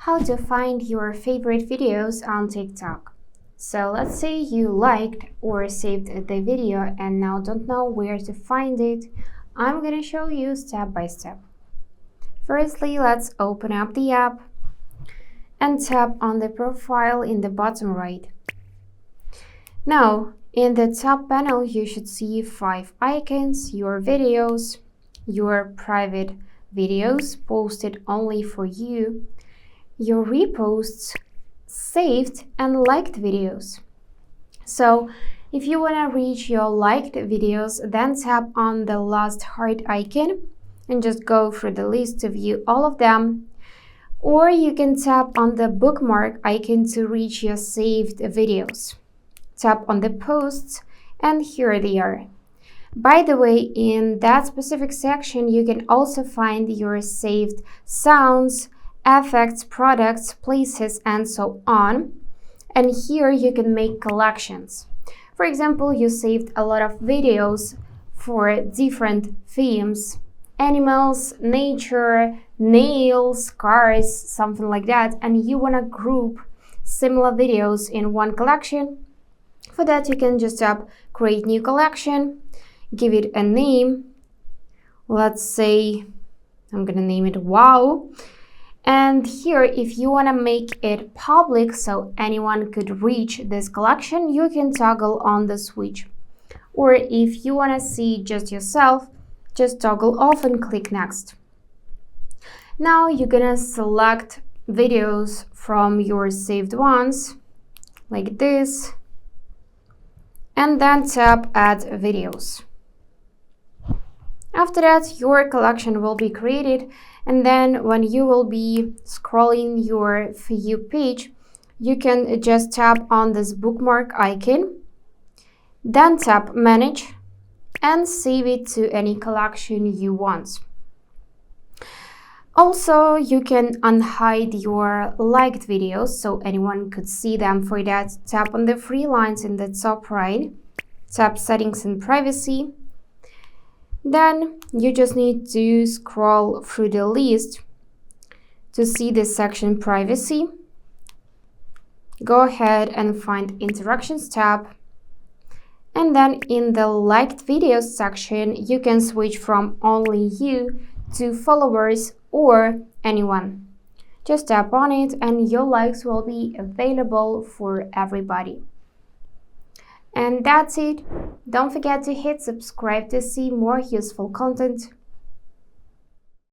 How to find your favorite videos on TikTok. So let's say you liked or saved the video and now don't know where to find it. I'm going to show you step by step. Firstly, let's open up the app and tap on the profile in the bottom right. Now, in the top panel, you should see 5 icons: your videos, your private videos posted only for you, your reposts, saved and liked videos. So if you want to reach your liked videos, then tap on the last heart icon and just go through the list to view all of them. Or you can tap on the bookmark icon to reach your saved videos. Tap on the posts and here they are. By the way, in that specific section, you can also find your saved sounds, effects, products, places, and so on. And here you can make collections. For example, you saved a lot of videos for different themes: animals, nature, nails, cars, something like that, and you want to group similar videos in one collection. For that, you can just tap create new collection, give it a name. Let's say I'm gonna name it Wow. And here, if you want to make it public so anyone could reach this collection, you can toggle on the switch. Or if you want to see just yourself, just toggle off and click next. Now you're gonna select videos from your saved ones, like this, and then tap add videos. After that, your collection will be created, and then when you will be scrolling your For You page, you can just tap on this bookmark icon, then tap Manage, and save it to any collection you want. Also, you can unhide your liked videos so anyone could see them. For that, tap on the 3 lines in the top right, tap Settings and Privacy. Then you just need to scroll through the list to see the section Privacy. Go ahead and find Interactions tab. And then in the liked videos section, you can switch from only you to followers or anyone. Just tap on it and your likes will be available for everybody. And that's it. Don't forget to hit subscribe to see more useful content.